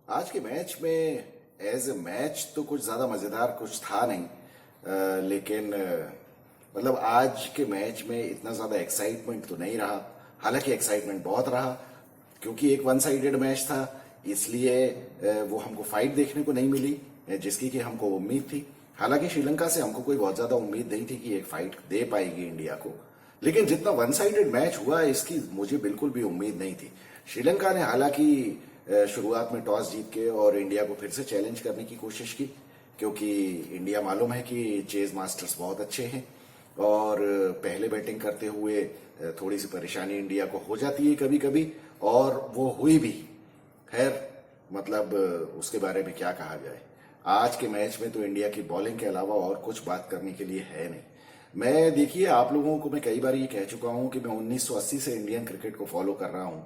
आज के मैच में एज ए मैच तो कुछ ज्यादा मजेदार कुछ था नहीं। लेकिन मतलब आज के मैच में इतना ज्यादा एक्साइटमेंट तो नहीं रहा। हालांकि एक्साइटमेंट बहुत रहा क्योंकि एक वन साइडेड मैच था, इसलिए वो हमको फाइट देखने को नहीं मिली जिसकी कि हमको उम्मीद थी। हालांकि श्रीलंका से हमको कोई बहुत ज्यादा उम्मीद नहीं थी कि एक फाइट दे पाएगी इंडिया को, लेकिन जितना वन साइडेड मैच हुआ इसकी मुझे बिल्कुल भी उम्मीद नहीं थी। श्रीलंका ने हालांकि शुरुआत में टॉस जीत के और इंडिया को फिर से चैलेंज करने की कोशिश की, क्योंकि इंडिया मालूम है कि चेज मास्टर्स बहुत अच्छे हैं और पहले बैटिंग करते हुए थोड़ी सी परेशानी इंडिया को हो जाती है कभी कभी, और वो हुई भी। खैर, मतलब उसके बारे में क्या कहा जाए। आज के मैच में तो इंडिया की बॉलिंग के अलावा और कुछ बात करने के लिए है नहीं। मैं देखिए, आप लोगों को मैं कई बार ये कह चुका हूं कि मैं 1980 से इंडियन क्रिकेट को फॉलो कर रहा हूं,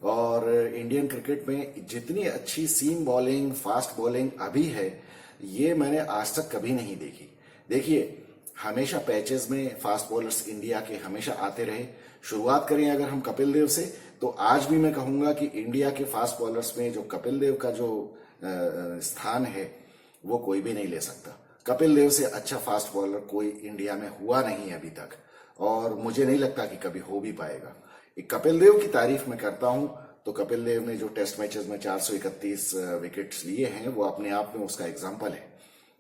और इंडियन क्रिकेट में जितनी अच्छी सीम बॉलिंग, फास्ट बॉलिंग अभी है, ये मैंने आज तक कभी नहीं देखी। देखिए, हमेशा पैचेस में फास्ट बॉलर्स इंडिया के हमेशा आते रहे। शुरुआत करें अगर हम कपिल देव से, तो आज भी मैं कहूंगा कि इंडिया के फास्ट बॉलर्स में जो कपिल देव का जो स्थान है वो कोई भी नहीं ले सकता। कपिल देव से अच्छा फास्ट बॉलर कोई इंडिया में हुआ नहीं अभी तक, और मुझे नहीं लगता कि कभी हो भी पाएगा। कपिल देव की तारीफ मैं करता हूं तो कपिल देव ने जो टेस्ट मैचेस में 431 विकेट्स लिए हैं, वो अपने आप में उसका एग्जाम्पल है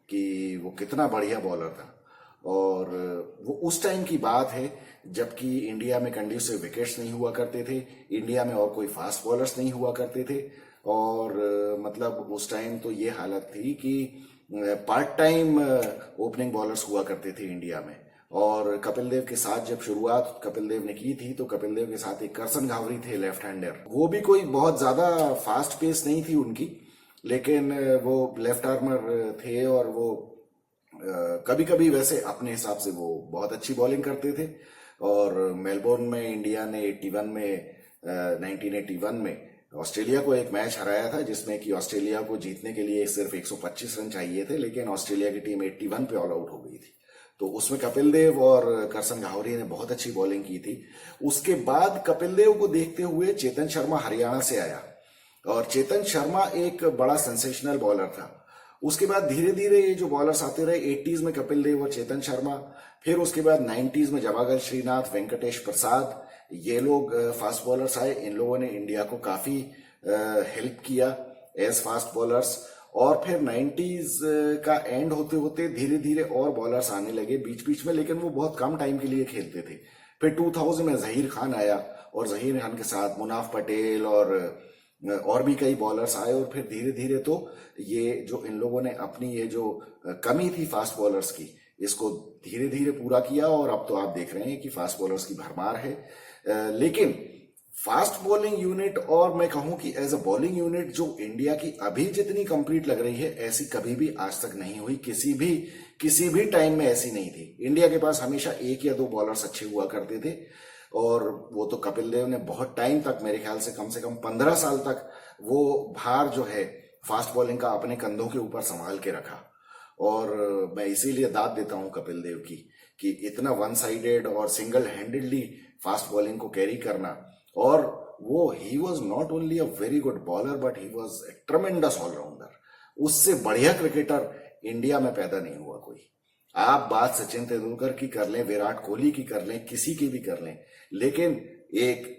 कि वो कितना बढ़िया बॉलर था। और वो उस टाइम की बात है जबकि इंडिया में कंड्यूसिव विकेट्स नहीं हुआ करते थे, इंडिया में और कोई फास्ट बॉलर्स नहीं हुआ करते थे, और मतलब उस टाइम तो ये हालत थी कि पार्ट टाइम ओपनिंग बॉलर्स हुआ करते थे इंडिया में। और कपिल देव के साथ जब शुरुआत कपिल देव ने की थी, तो कपिल देव के साथ एक करसन घावरी थे लेफ्ट हैंडर। वो भी कोई बहुत ज्यादा फास्ट पेस नहीं थी उनकी, लेकिन वो लेफ्ट आर्मर थे, और वो कभी कभी वैसे अपने हिसाब से वो बहुत अच्छी बॉलिंग करते थे। और मेलबोर्न में इंडिया ने 1981 में ऑस्ट्रेलिया को एक मैच हराया था, जिसमें कि ऑस्ट्रेलिया को जीतने के लिए सिर्फ 125 रन चाहिए थे, लेकिन ऑस्ट्रेलिया की टीम 81 पे ऑल आउट हो गई थी। तो उसमें कपिल देव और करसन घावरी ने बहुत अच्छी बॉलिंग की थी। उसके बाद कपिल देव को देखते हुए चेतन शर्मा हरियाणा से आया, और चेतन शर्मा एक बड़ा सेंसेशनल बॉलर था। उसके बाद धीरे धीरे ये जो बॉलर्स आते रहे, 80s में कपिल देव और चेतन शर्मा, फिर उसके बाद 90s में जवागल श्रीनाथ, वेंकटेश प्रसाद, ये लोग फास्ट बॉलर्स आए। इन लोगों ने इंडिया को काफी हेल्प किया एज फास्ट बॉलर्स। और फिर 90s का एंड होते होते धीरे धीरे और बॉलर्स आने लगे बीच बीच में, लेकिन वो बहुत कम टाइम के लिए खेलते थे। फिर 2000 में जहीर खान आया, और जहीर खान के साथ मुनाफ पटेल और भी कई बॉलर्स आए, और फिर धीरे धीरे तो ये जो इन लोगों ने अपनी ये जो कमी थी फास्ट बॉलर्स की, इसको धीरे धीरे पूरा किया, और अब तो आप देख रहे हैं कि फास्ट बॉलर्स की भरमार है। लेकिन फास्ट बॉलिंग यूनिट, और मैं कहूं कि एज अ बॉलिंग यूनिट, जो इंडिया की अभी जितनी कंप्लीट लग रही है, ऐसी कभी भी आज तक नहीं हुई। किसी भी टाइम में ऐसी नहीं थी। इंडिया के पास हमेशा एक या दो बॉलर्स अच्छे हुआ करते थे, और वो तो कपिल देव ने बहुत टाइम तक, मेरे ख्याल से कम 15 साल तक वो भार जो है फास्ट बॉलिंग का अपने कंधों के ऊपर संभाल के रखा। और मैं इसीलिए दाद देता हूं कपिल देव की कि इतना वन साइडेड और सिंगल हैंडेडली फास्ट बॉलिंग को कैरी करना। और वो he was not only a very good bowler, but he was a tremendous allrounder. उससे बढ़िया क्रिकेटर इंडिया में पैदा नहीं हुआ कोई। आप बात सचिन तेंदुलकर की कर लें, विराट कोहली की कर लें, किसी की भी कर लें, लेकिन एक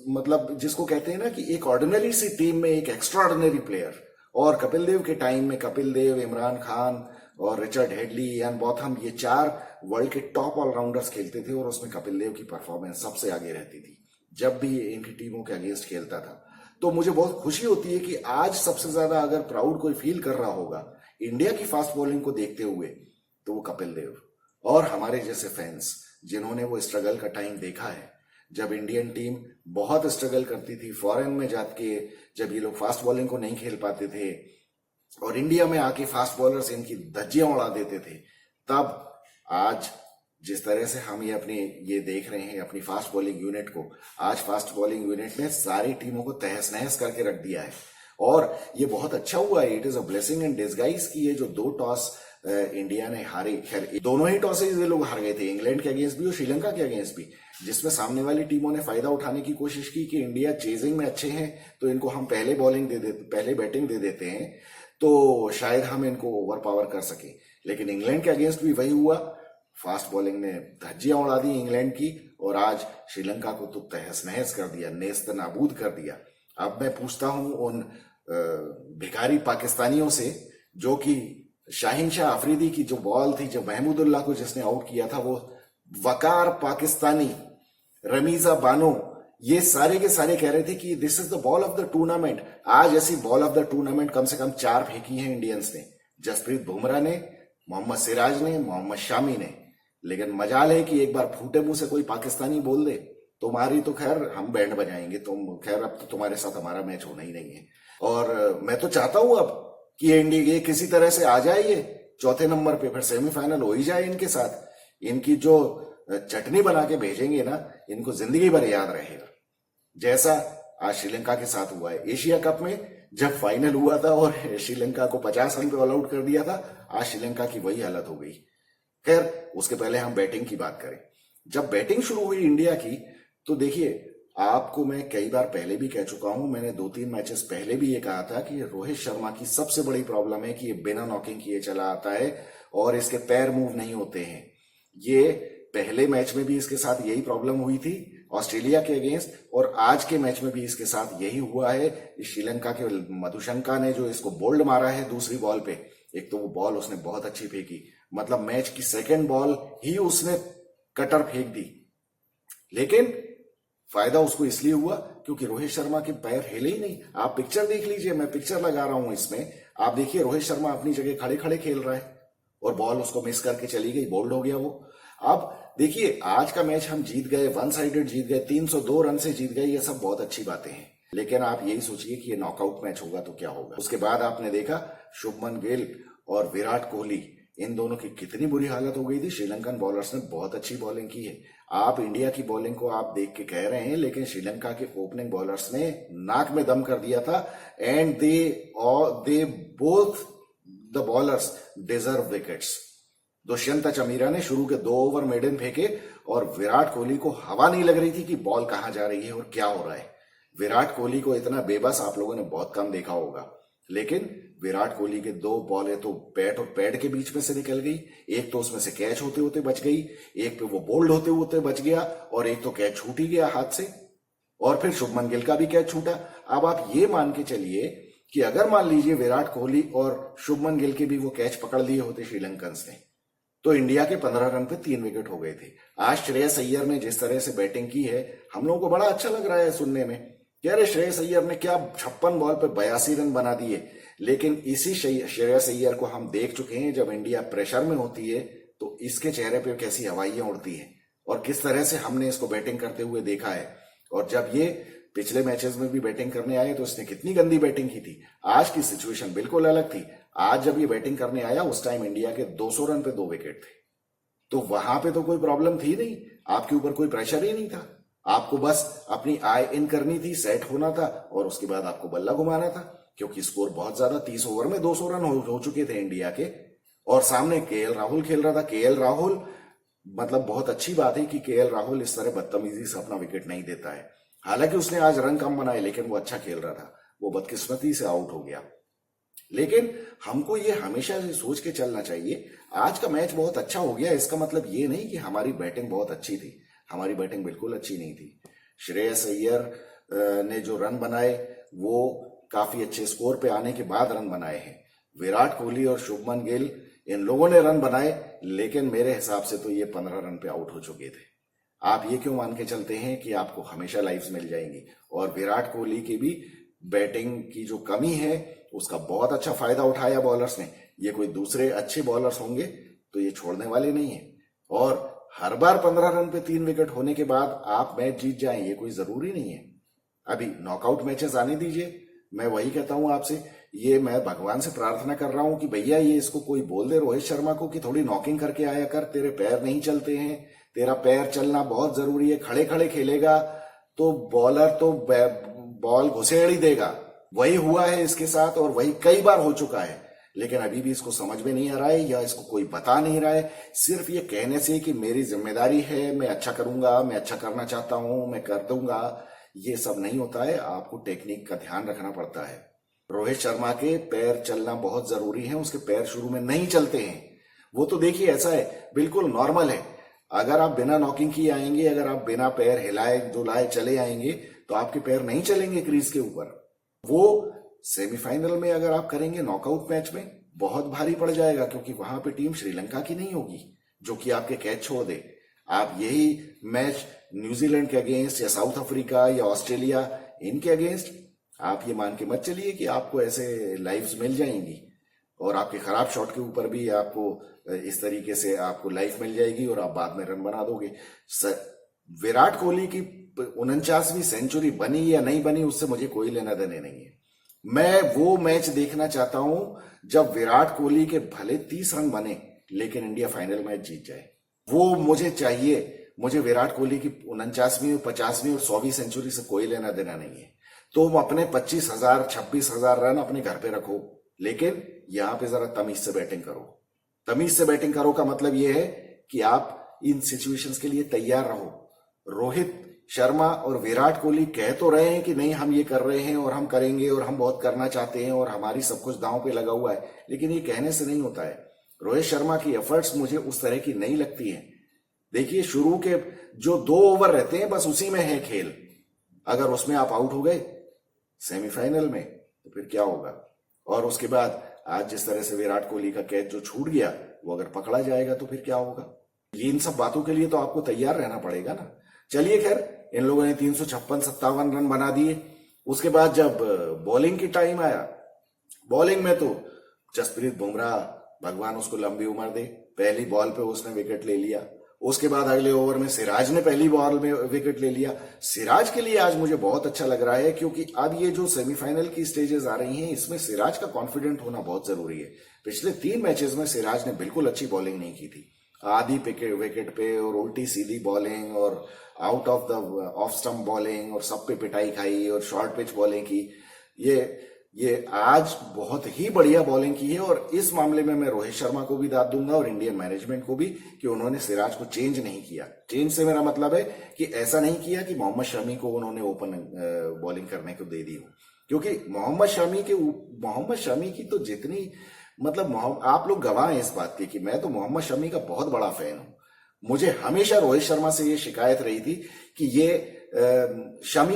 मतलब जिसको कहते हैं ना कि एक ऑर्डिनरी सी टीम में एक एक्स्ट्रा ऑर्डिनरी प्लेयर। और कपिल देव के टाइम में कपिल देव, इमरान खान और रिचर्ड हेडली, इयान बॉथम, ये 4 वर्ल्ड के टॉप ऑलराउंडर्स खेलते थे, और उसमें कपिल देव की परफॉर्मेंस सबसे आगे रहती थी जब भी इनकी टीमों के अगेंस्ट खेलता था। तो मुझे बहुत खुशी होती है कि आज सबसे ज्यादा अगर प्राउड कोई फील कर रहा होगा इंडिया की फास्ट बॉलिंग को देखते हुए, तो वो कपिल देव और हमारे जैसे फैंस, जिन्होंने वो स्ट्रगल का टाइम देखा है, जब इंडियन टीम बहुत स्ट्रगल करती थी फॉरेन में जाके, जब ये लोग फास्ट बॉलिंग को नहीं खेल पाते थे और इंडिया में आके फास्ट बॉलर्स इनकी धज्जियां उड़ा देते थे, तब आज जिस तरह से हम ये देख रहे हैं अपनी फास्ट बॉलिंग यूनिट को, आज फास्ट बॉलिंग यूनिट ने सारी टीमों को तहस नहस करके रख दिया है। और ये बहुत अच्छा हुआ है, it is a blessing in disguise कि ये जो 2 टॉस इंडिया ने हारे, खैर दोनों ही टॉसेज ये लोग हार गए थे, इंग्लैंड के अगेंस्ट भी और श्रीलंका के अगेंस्ट भी, जिसमें सामने वाली टीमों ने फायदा उठाने की कोशिश की कि इंडिया चेजिंग में अच्छे हैं तो इनको हम पहले बैटिंग दे देते हैं तो शायद हम इनको ओवर पावर कर सके। लेकिन इंग्लैंड के अगेंस्ट भी वही हुआ, फास्ट बॉलिंग ने धज्जियां उड़ा दी इंग्लैंड की और आज श्रीलंका को तो तहस नहस कर दिया, नेस्त नाबूद कर दिया। अब मैं पूछता हूं उन भिखारी पाकिस्तानियों से जो कि शाहीन शाह अफरीदी की जो बॉल थी, जो महमूदुल्लाह को जिसने आउट किया था, वो वकार पाकिस्तानी, रमीजा बानो, ये सारे के सारे कह रहे थे कि this is the ball of the tournament. आज ऐसी बॉल ऑफ द टूर्नामेंट कम से कम 4 फेंकी है इंडियंस ने, जसप्रीत बुमराह ने, मोहम्मद सिराज ने, मोहम्मद शामी ने। लेकिन मजाल है कि एक बार फूटे मुंह से कोई पाकिस्तानी बोल दे तुम्हारी तो खैर हम बैंड बजाएंगे, तुम खैर अब तो तुम्हारे साथ हमारा मैच होना ही नहीं है। और मैं तो चाहता हूं अब कि इंडिया ये किसी तरह से आ जाए, ये चौथे नंबर पे, फिर सेमीफाइनल हो ही जाए इनके साथ। इनकी जो चटनी बना के भेजेंगे ना, इनको जिंदगी भर याद रहेगा, जैसा आज श्रीलंका के साथ हुआ है। एशिया कप में जब फाइनल हुआ था और श्रीलंका को 50 रन पे ऑल आउट कर दिया था, आज श्रीलंका की वही हालत हो गई। खैर उसके पहले हम बैटिंग की बात करें। जब बैटिंग शुरू हुई इंडिया की तो देखिए, आपको मैं कई बार पहले भी कह चुका हूं, मैंने 2-3 मैचेस पहले भी ये कहा था कि रोहित शर्मा की सबसे बड़ी प्रॉब्लम है कि ये बिना नॉकिंग किए चला आता है और इसके पैर मूव नहीं होते हैं। ये पहले मैच में भी इसके साथ यही प्रॉब्लम हुई थी ऑस्ट्रेलिया के अगेंस्ट, और आज के मैच में भी इसके साथ यही हुआ है। श्रीलंका के मधुशंका ने जो इसको बोल्ड मारा है दूसरी बॉल पे, एक तो वो बॉल उसने बहुत अच्छी फेंकी, मतलब मैच की सेकेंड बॉल ही उसने कटर फेंक दी, लेकिन फायदा उसको इसलिए हुआ क्योंकि रोहित शर्मा के पैर हिले ही नहीं। आप पिक्चर देख लीजिए, मैं पिक्चर लगा रहा हूं इसमें, आप देखिए रोहित शर्मा अपनी जगह खड़े खड़े खेल रहा है और बॉल उसको मिस करके चली गई, बोल्ड हो गया वो। अब देखिए आज का मैच हम जीत गए, 1 साइडेड जीत गए, 302 रन से जीत गए, ये सब बहुत अच्छी बातें हैं। लेकिन आप यही सोचिए कि ये नॉकआउट मैच होगा तो क्या होगा। उसके बाद आपने देखा शुभमन गिल और विराट कोहली, इन दोनों की कितनी बुरी हालत हो गई थी। श्रीलंकन बॉलर्स ने बहुत अच्छी बॉलिंग की है। आप इंडिया की बॉलिंग को आप देख के कह रहे हैं, लेकिन श्रीलंका के ओपनिंग बॉलर्स ने नाक में दम कर दिया था। And they both the bowlers deserve wickets. Dushyant Chameera ने शुरू के 2 ओवर मेडन फेंके और विराट कोहली को हवा नहीं लग रही थी कि बॉल कहां जा रही है और क्या हो रहा है। विराट कोहली को इतना बेबस आप लोगों ने बहुत कम देखा होगा, लेकिन विराट कोहली के 2 बॉलें तो बैट और पैड के बीच में से निकल गई। एक तो उसमें से कैच होते होते बच गई, एक पे वो बोल्ड होते होते बच गया, और एक तो कैच छूट ही गया हाथ से, और फिर शुभमन गिल का भी कैच छूटा। अब आप ये मान के चलिए कि अगर मान लीजिए विराट कोहली और शुभमन गिल के भी वो कैच पकड़ लिए होते श्रीलंकन्स ने, तो इंडिया के 15 रन पे 3 विकेट हो गए थे। आज श्रेयस अय्यर ने जिस तरह से बैटिंग की है, हम लोगों को बड़ा अच्छा लग रहा है सुनने में कि अरे श्रेयस अय्यर ने क्या 56 बॉल पे 82 रन बना दिए। लेकिन इसी श्रेयस अय्यर को हम देख चुके हैं, जब इंडिया प्रेशर में होती है तो इसके चेहरे पे कैसी हवाइयां उड़ती हैं और किस तरह से हमने इसको बैटिंग करते हुए देखा है। और जब ये पिछले मैचेस में भी बैटिंग करने आए तो इसने कितनी गंदी बैटिंग की थी। आज की सिचुएशन बिल्कुल अलग थी। आज जब ये बैटिंग करने आया उस टाइम इंडिया के 200 रन पे 2 विकेट थे, तो वहां पे तो कोई प्रॉब्लम थी नहीं, आपके ऊपर कोई प्रेशर ही नहीं था। आपको बस अपनी आई इन करनी थी, सेट होना था, और उसके बाद आपको बल्ला घुमाना था, क्योंकि स्कोर बहुत ज्यादा, 30 ओवर में 200 रन हो चुके थे इंडिया के, और सामने केएल राहुल खेल रहा था। केएल राहुल, मतलब बहुत अच्छी बात है कि केएल राहुल इस तरह बदतमीजी से अपना विकेट नहीं देता है। हालांकि उसने आज रन कम बनाए, लेकिन वो अच्छा खेल रहा था। वो बदकिस्मती से आउट हो गया। लेकिन हमको ये हमेशा से सोच के चलना चाहिए, आज का मैच बहुत अच्छा हो गया, इसका मतलब ये नहीं कि हमारी बैटिंग बहुत अच्छी थी। हमारी बैटिंग बिल्कुल अच्छी नहीं थी। श्रेयस अय्यर ने जो रन बनाए वो काफी अच्छे स्कोर पे आने के बाद रन बनाए हैं। विराट कोहली और शुभमन गिल, इन लोगों ने रन बनाए, लेकिन मेरे हिसाब से तो ये 15 रन पे आउट हो चुके थे। आप ये क्यों मान के चलते हैं कि आपको हमेशा लाइफ्स मिल जाएंगी। और विराट कोहली की भी बैटिंग की जो कमी है उसका बहुत अच्छा फायदा उठाया बॉलर्स ने। ये कोई दूसरे अच्छे बॉलर्स होंगे तो ये छोड़ने वाले नहीं है। और हर बार 15 रन पे 3 विकेट होने के बाद आप मैच जीत जाएं, ये कोई जरूरी नहीं है। अभी नॉकआउट मैचेस आने दीजिए। मैं वही कहता हूं आपसे, ये मैं भगवान से प्रार्थना कर रहा हूं कि भैया ये इसको कोई बोल दे रोहित शर्मा को कि थोड़ी नॉकिंग करके आया कर, तेरे पैर नहीं चलते हैं, तेरा पैर चलना बहुत जरूरी है। खड़े खड़े खेलेगा तो बॉलर तो बॉल घुसेड़ ही देगा। वही हुआ है इसके साथ और वही कई बार हो चुका है। लेकिन अभी भी इसको समझ में नहीं आ रहा है या इसको कोई बता नहीं रहा है। सिर्फ ये कहने से कि मेरी जिम्मेदारी है, मैं अच्छा करूंगा, मैं अच्छा करना चाहता हूं, मैं कर दूंगा, ये सब नहीं होता है। आपको टेक्निक का ध्यान रखना पड़ता है। रोहित शर्मा के पैर चलना बहुत जरूरी है। उसके पैर शुरू में नहीं चलते हैं, वो तो देखिए ऐसा है, बिल्कुल नॉर्मल है। अगर आप बिना नॉकिंग किए आएंगे, अगर आप बिना पैर हिलाए डुलाए चले आएंगे तो आपके पैर नहीं चलेंगे क्रीज के ऊपर। वो सेमीफाइनल में अगर आप करेंगे नॉकआउट मैच में बहुत भारी पड़ जाएगा, क्योंकि वहां पे टीम श्रीलंका की नहीं होगी जो कि आपके कैच छोड़ दे। आप यही मैच न्यूजीलैंड के अगेंस्ट या साउथ अफ्रीका या ऑस्ट्रेलिया इनके अगेंस्ट आप ये मान के मत चलिए कि आपको ऐसे लाइव्स मिल जाएंगी और आपके खराब शॉट के ऊपर भी आपको इस तरीके से आपको लाइफ मिल जाएगी और आप बाद में रन बना दोगे। विराट कोहली की 49वीं सेंचुरी बनी या नहीं बनी उससे मुझे कोई लेना देने नहीं है। मैं वो मैच देखना चाहता हूं जब विराट कोहली के भले 30 रन बने लेकिन इंडिया फाइनल मैच जीत जाए। वो मुझे चाहिए। मुझे विराट कोहली की 49वीं 50वीं और 100वीं सेंचुरी से कोई लेना देना नहीं है। तो अपने 25,000 26,000 रन अपने घर पे रखो, लेकिन यहां पे जरा तमीज से बैटिंग करो। तमीज से बैटिंग करो का मतलब यह है कि आप इन सिचुएशंस के लिए तैयार रहो। रोहित शर्मा और विराट कोहली कह तो रहे हैं कि नहीं हम ये कर रहे हैं और हम करेंगे और हम बहुत करना चाहते हैं और हमारी सब कुछ दांव पे लगा हुआ है, लेकिन ये कहने से नहीं होता है। रोहित शर्मा की एफर्ट्स मुझे उस तरह की नहीं लगती हैं। देखिए शुरू के जो 2 ओवर रहते हैं बस उसी में है खेल। अगर उसमें आप आउट हो गए सेमीफाइनल में तो फिर क्या होगा। और उसके बाद आज जिस तरह से विराट कोहली का कैच जो छूट गया वो अगर पकड़ा जाएगा तो फिर क्या होगा। ये इन सब बातों के लिए तो आपको तैयार रहना पड़ेगा ना। चलिए खैर, इन लोगों ने 356-57 रन बना दिए। उसके बाद जब बॉलिंग की टाइम आया, बॉलिंग में तो जसप्रीत बुमराह भगवान उसको लंबी उम्र दे, पहली बॉल पे उसने विकेट ले लिया। उसके बाद अगले ओवर में सिराज ने पहली बॉल में विकेट ले लिया। सिराज के लिए आज मुझे बहुत अच्छा लग रहा है, क्योंकि अब ये जो सेमीफाइनल की स्टेजेस आ रही हैं इसमें सिराज का कॉन्फिडेंट होना बहुत जरूरी है। पिछले 3 मैचेस में सिराज ने बिल्कुल अच्छी बॉलिंग नहीं की थी। आधी विकेट पे और उल्टी सीधी बॉलिंग और out of the off stump bowling और सब पे पिटाई खाई और शॉर्ट पिच बॉलिंग की। ये आज बहुत ही बढ़िया बॉलिंग की है और इस मामले में मैं रोहित शर्मा को भी दाद दूंगा और इंडियन मैनेजमेंट को भी कि उन्होंने सिराज को चेंज नहीं किया। चेंज से मेरा मतलब है कि ऐसा नहीं किया कि मोहम्मद शमी को उन्होंने ओपन बॉलिंग करने को दे दी हो, क्योंकि मोहम्मद शमी की तो जितनी मतलब आप लोग गवाह हैं इस बात की कि मैं तो मोहम्मद शमी का बहुत बड़ा फैन हूं। मुझे हमेशा रोहित शर्मा से ये शिकायत रही थी कि ये शमी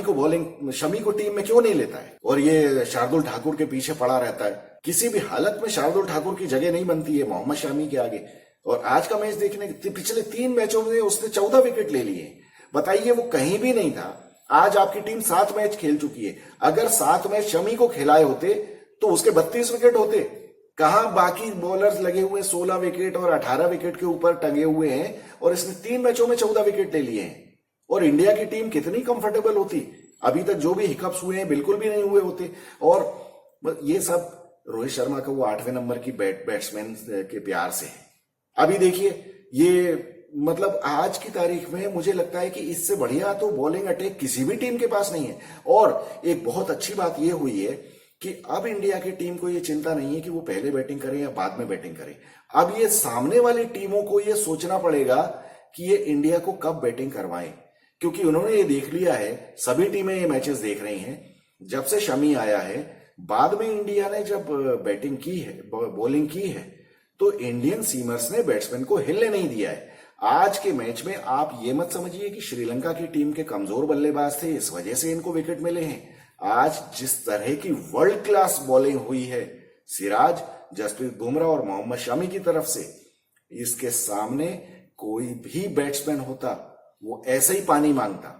को टीम में क्यों नहीं लेता है और ये शार्दुल ठाकुर के पीछे पड़ा रहता है। किसी भी हालत में शार्दुल ठाकुर की जगह नहीं बनती है मोहम्मद शमी के आगे। और आज का मैच देखने पिछले 3 मैचों में उसने 14 विकेट ले लिए। बताइए, वो कहीं भी नहीं था। आज आपकी टीम 7 मैच खेल चुकी है। अगर 7 मैच शमी को खिलाए होते तो उसके 32 विकेट होते। कहां बाकी बॉलर्स लगे हुए 16 विकेट और 18 विकेट के ऊपर टंगे हुए हैं और इसने 3 मैचों में 14 विकेट ले लिए हैं। और इंडिया की टीम कितनी कंफर्टेबल होती। अभी तक जो भी हिकअप्स हुए हैं बिल्कुल भी नहीं हुए होते। और ये सब रोहित शर्मा का वो 8वें नंबर की बैट्समैन के प्यार से है। अभी देखिए, ये मतलब आज की तारीख में मुझे लगता है कि इससे बढ़िया तो बॉलिंग अटैक किसी भी टीम के पास नहीं है। और एक बहुत अच्छी बात यह हुई है कि अब इंडिया की टीम को ये चिंता नहीं है कि वो पहले बैटिंग करें या बाद में बैटिंग करें। अब ये सामने वाली टीमों को ये सोचना पड़ेगा कि ये इंडिया को कब बैटिंग करवाएं, क्योंकि उन्होंने ये देख लिया है, सभी टीमें ये मैचेस देख रही हैं, जब से शमी आया है बाद में इंडिया ने जब बैटिंग की है, बॉलिंग की है, तो इंडियन सीमर्स ने बैट्समैन को हिलने नहीं दिया है। आज के मैच में आप ये मत समझिए कि श्रीलंका की टीम के कमजोर बल्लेबाज थे इस वजह से इनको विकेट मिले हैं। आज जिस तरह की वर्ल्ड क्लास बॉलिंग हुई है सिराज, जसप्रीत बुमराह और मोहम्मद शमी की तरफ से, इसके सामने कोई भी बैट्समैन होता वो ऐसे ही पानी मांगता।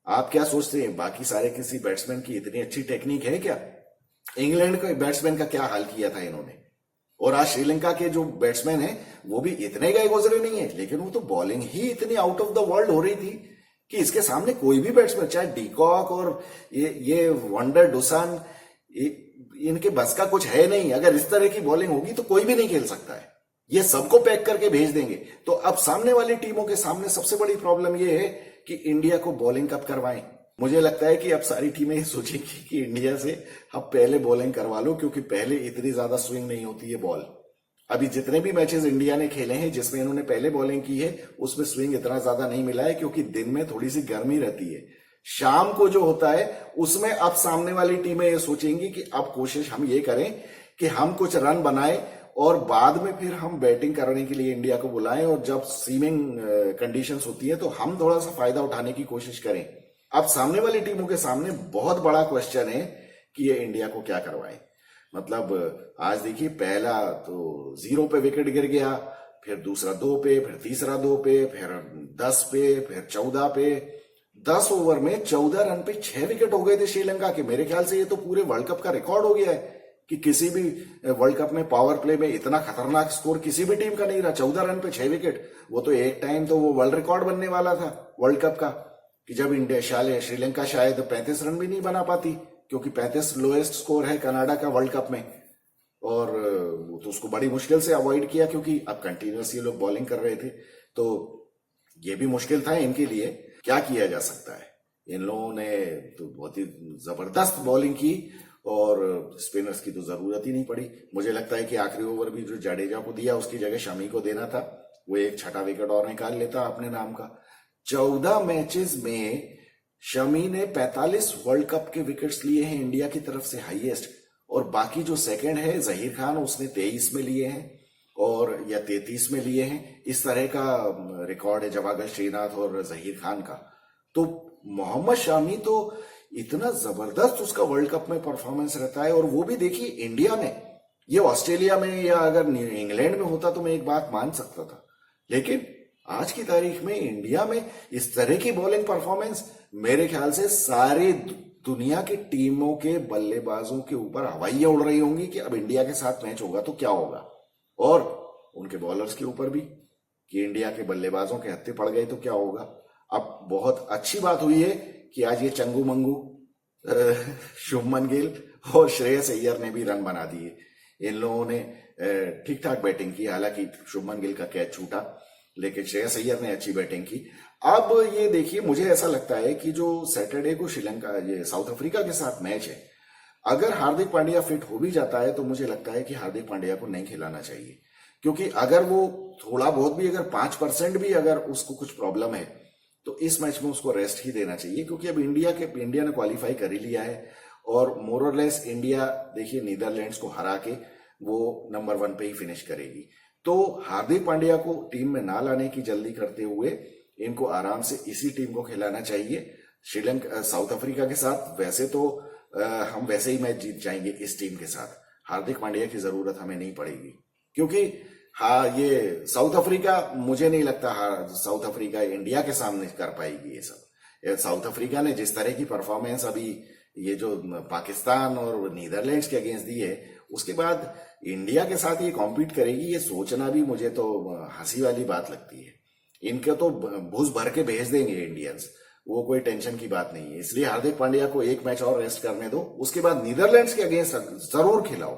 आप क्या सोचते हैं, बाकी सारे किसी बैट्समैन की इतनी अच्छी टेक्निक है क्या? इंग्लैंड के बैट्समैन का क्या हाल किया था इन्होंने। और आज श्रीलंका के जो बैट्समैन हैं वो भी इतने गए गुजरे नहीं है, लेकिन वो तो बॉलिंग ही इतनी आउट ऑफ द वर्ल्ड हो रही थी कि इसके सामने कोई भी बैट्समैन, चाहे डीकॉक और ये वंडर डुसान, इनके बस का कुछ है नहीं। अगर इस तरह की बॉलिंग होगी तो कोई भी नहीं खेल सकता है। ये सबको पैक करके भेज देंगे। तो अब सामने वाली टीमों के सामने सबसे बड़ी प्रॉब्लम ये है कि इंडिया को बॉलिंग कब करवाएं। मुझे लगता है कि अब सारी टीमें ये सोचेंगी कि इंडिया से अब पहले बॉलिंग करवा लो, क्योंकि पहले इतनी ज्यादा स्विंग नहीं होती है बॉल। अभी जितने भी मैचेस इंडिया ने खेले हैं जिसमें इन्होंने पहले बॉलिंग की है उसमें स्विंग इतना ज्यादा नहीं मिला है, क्योंकि दिन में थोड़ी सी गर्मी रहती है। शाम को जो होता है उसमें अब सामने वाली टीमें ये सोचेंगी कि अब कोशिश हम ये करें कि हम कुछ रन बनाएं और बाद में फिर हम बैटिंग करने के लिए इंडिया को बुलाएं, और जब स्विमिंग कंडीशंस होती है तो हम थोड़ा सा फायदा उठाने की कोशिश करें। अब सामने वाली टीमों के सामने बहुत बड़ा क्वेश्चन है कि ये इंडिया को क्या करवाए। मतलब आज देखिए, पहला तो 0 पे विकेट गिर गया, फिर दूसरा 2 पे, फिर तीसरा 2 पे, फिर 10 पे, फिर 14 पे। 10 ओवर में 14 रन पे 6 विकेट हो गए थे श्रीलंका के। मेरे ख्याल से ये तो पूरे वर्ल्ड कप का रिकॉर्ड हो गया है कि किसी भी वर्ल्ड कप में पावर प्ले में इतना खतरनाक स्कोर किसी भी टीम का नहीं रहा। 14 रन पे 6 विकेट, वो तो एक टाइम तो वो वर्ल्ड रिकॉर्ड बनने वाला था वर्ल्ड कप का, कि जब इंडिया श्रीलंका शायद 35 रन भी नहीं बना पाती, क्योंकि 35 लोएस्ट स्कोर है कनाडा का वर्ल्ड कप में। और वो तो उसको बड़ी मुश्किल से अवॉइड किया, क्योंकि अब कंटिन्यूस ये लोग बॉलिंग कर रहे थे, तो ये भी मुश्किल था इनके लिए। क्या किया जा सकता है, इन लोगों ने तो बहुत ही जबरदस्त बॉलिंग की और स्पिनर्स की तो जरूरत ही नहीं पड़ी। मुझे लगता है कि आखिरी ओवर भी जो जाडेजा को दिया उसकी जगह शमी को देना था, वो एक छठा विकेट और निकाल लेता अपने नाम का। 14 मैचेस में शमी ने 45 वर्ल्ड कप के विकेट्स लिए हैं इंडिया की तरफ से हाईएस्ट, और बाकी जो सेकंड है जहीर खान, उसने 23 में लिए हैं और या 33 में लिए हैं। इस तरह का रिकॉर्ड है जवागल श्रीनाथ और जहीर खान का। तो मोहम्मद शामी तो इतना जबरदस्त उसका वर्ल्ड कप में परफॉर्मेंस रहता है, और वो भी देखिए इंडिया में। ये ऑस्ट्रेलिया में या अगर इंग्लैंड में होता तो मैं एक बात मान सकता था, लेकिन आज की तारीख में इंडिया में इस तरह की बॉलिंग परफॉर्मेंस, मेरे ख्याल से सारी दुनिया की टीमों के बल्लेबाजों के ऊपर हवाइयां उड़ रही होंगी कि अब इंडिया के साथ मैच होगा तो क्या होगा, और उनके बॉलर्स के ऊपर भी कि इंडिया के बल्लेबाजों के हत्थे पड़ गए तो क्या होगा। अब बहुत अच्छी बात हुई है कि आज ये चंगू मंगू शुभमन गिल और श्रेयस अय्यर ने भी रन बना दिए। इन लोगों ने ठीक ठाक बैटिंग की, हालांकि शुभमन गिल का कैच छूटा, लेकिन श्रेयस अय्यर ने अच्छी बैटिंग की। अब ये देखिए, मुझे ऐसा लगता है कि जो सैटरडे को श्रीलंका ये साउथ अफ्रीका के साथ मैच है, अगर हार्दिक पांड्या फिट हो भी जाता है तो मुझे लगता है कि हार्दिक पांड्या को नहीं खिलाना चाहिए, क्योंकि अगर वो थोड़ा बहुत भी, अगर 5% भी अगर उसको कुछ प्रॉब्लम है तो इस मैच में उसको रेस्ट ही देना चाहिए, क्योंकि अब इंडिया ने क्वालिफाई कर ही लिया है, और मोर और लेस इंडिया देखिए नीदरलैंड्स को हरा के वो नंबर 1 पे ही फिनिश करेगी। तो हार्दिक पांड्या को टीम में ना लाने की जल्दी करते हुए इनको आराम से इसी टीम को खिलाना चाहिए। श्रीलंका साउथ अफ्रीका के साथ वैसे तो हम वैसे ही मैच जीत जाएंगे इस टीम के साथ, हार्दिक पांड्या की जरूरत हमें नहीं पड़ेगी, क्योंकि हाँ ये साउथ अफ्रीका, मुझे नहीं लगता साउथ अफ्रीका इंडिया के सामने कर पाएगी ये सब। साउथ अफ्रीका ने जिस तरह की परफॉर्मेंस अभी ये जो पाकिस्तान और नीदरलैंड्स के अगेंस्ट दी है, उसके बाद इंडिया के साथ ये कॉम्पीट करेगी, ये सोचना भी मुझे तो हंसी वाली बात लगती है। इनके तो भूस भर के भेज देंगे इंडियंस, वो कोई टेंशन की बात नहीं है। इसलिए हार्दिक पांड्या को एक मैच और रेस्ट करने दो, उसके बाद नीदरलैंड्स के अगेंस्ट जरूर खिलाओ,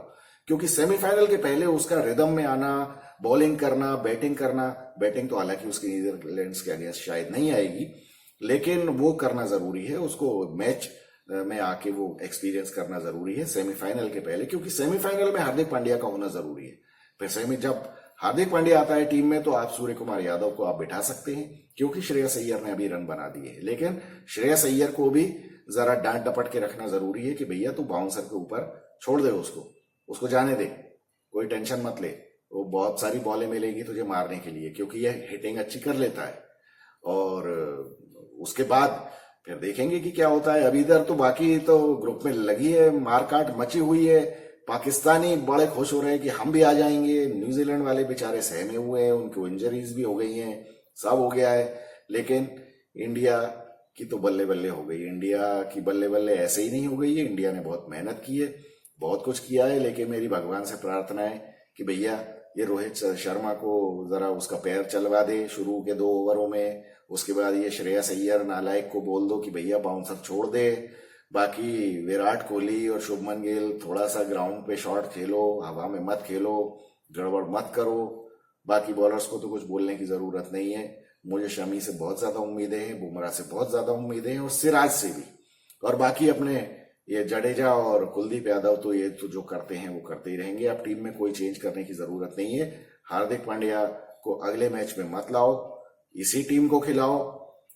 क्योंकि सेमीफाइनल के पहले उसका रिदम में आना, बॉलिंग करना, बैटिंग तो हालांकि उसकी नीदरलैंड्स के अगेंस्ट शायद नहीं आएगी, लेकिन वो करना जरूरी है, उसको मैच में आके वो एक्सपीरियंस करना जरूरी है सेमीफाइनल के पहले, क्योंकि सेमीफाइनल में हार्दिक पांड्या का होना जरूरी है। फिर जब हार्दिक पांड्या आता है टीम में तो आप सूर्य कुमार यादव को आप बिठा सकते हैं, क्योंकि श्रेयस अय्यर ने अभी रन बना दिए, लेकिन श्रेयस अय्यर को भी जरा डांट डपट के रखना जरूरी है कि भैया तू बाउंसर के ऊपर छोड़ दे, उसको जाने दे, कोई टेंशन मत ले, वो बहुत सारी बॉलें मिलेगी तुझे मारने के लिए, क्योंकि यह हिटिंग अच्छी कर लेता है। और उसके बाद फिर देखेंगे कि क्या होता है। अभी इधर तो बाकी तो ग्रुप में लगी है, मारकाट मची हुई है, पाकिस्तानी बड़े खुश हो रहे हैं कि हम भी आ जाएंगे, न्यूजीलैंड वाले बेचारे सहमे हुए हैं, उनको इंजरीज भी हो गई हैं, सब हो गया है, लेकिन इंडिया की तो बल्ले बल्ले हो गई। इंडिया की बल्ले बल्ले ऐसे ही नहीं हो गई है, इंडिया ने बहुत मेहनत की है, बहुत कुछ किया है, लेकिन मेरी भगवान से प्रार्थना है कि भैया ये रोहित शर्मा को जरा उसका पैर चलवा दे शुरू के 2 ओवरों में, उसके बाद ये श्रेयस अय्यर नालायक को बोल दो कि भैया बाउंसर छोड़ दे, बाकी विराट कोहली और शुभमन गिल थोड़ा सा ग्राउंड पे शॉट खेलो, हवा में मत खेलो, गड़बड़ मत करो। बाकी बॉलर्स को तो कुछ बोलने की जरूरत नहीं है, मुझे शमी से बहुत ज्यादा उम्मीदें हैं, बुमराह से बहुत ज्यादा उम्मीदें हैं और सिराज से भी। और बाकी अपने ये जडेजा और कुलदीप यादव तो ये तो जो करते हैं वो करते ही रहेंगे। अब टीम में कोई चेंज करने की जरूरत नहीं है। हार्दिक पांड्या को अगले मैच में मत लाओ, इसी टीम को खिलाओ।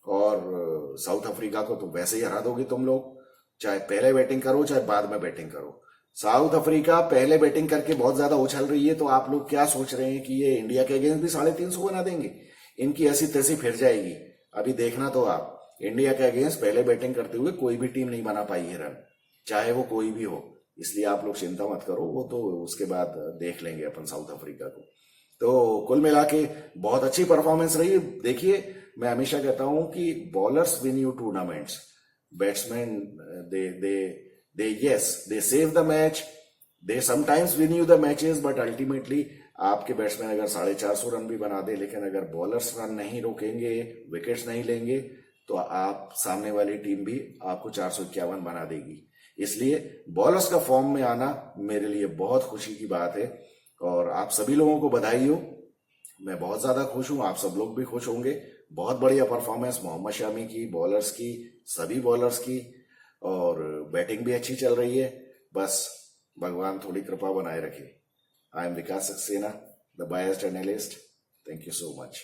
और साउथ अफ्रीका को तो वैसे ही हरा दोगे तुम लोग, चाहे पहले बैटिंग करो चाहे बाद में बैटिंग करो। साउथ अफ्रीका पहले बैटिंग करके बहुत ज्यादा उछल रही है, तो आप लोग क्या सोच रहे हैं कि ये इंडिया के अगेंस्ट भी 350 बना देंगे? इनकी ऐसी तैसी फिर जाएगी। अभी देखना तो आप, इंडिया के अगेंस्ट पहले बैटिंग करते हुए कोई भी टीम नहीं बना पाई है रन, चाहे वो कोई भी हो। इसलिए आप लोग चिंता मत करो, वो तो उसके बाद देख लेंगे अपन साउथ अफ्रीका को। तो कुल मिला के बहुत अच्छी परफॉर्मेंस रही। देखिए, मैं हमेशा कहता हूं कि bowlers win you tournaments, batsman they save the match, they sometimes win you the matches, but ultimately आपके बैट्समैन अगर 450 रन भी बना दे, लेकिन अगर बॉलर्स रन नहीं रोकेंगे, विकेट्स नहीं लेंगे, तो आप सामने वाली टीम भी आपको 451 बना देगी। इसलिए बॉलर्स का फॉर्म में आना मेरे लिए बहुत खुशी की बात है और आप सभी लोगों को बधाई हो। मैं बहुत ज्यादा खुश हूं, आप सब लोग भी खुश होंगे। बहुत बढ़िया परफॉर्मेंस मोहम्मद शमी की, बॉलर्स की, सभी बॉलर्स की, और बैटिंग भी अच्छी चल रही है। बस भगवान थोड़ी कृपा बनाए रखे। I am Vikas Saxena, the biased analyst. Thank you so much.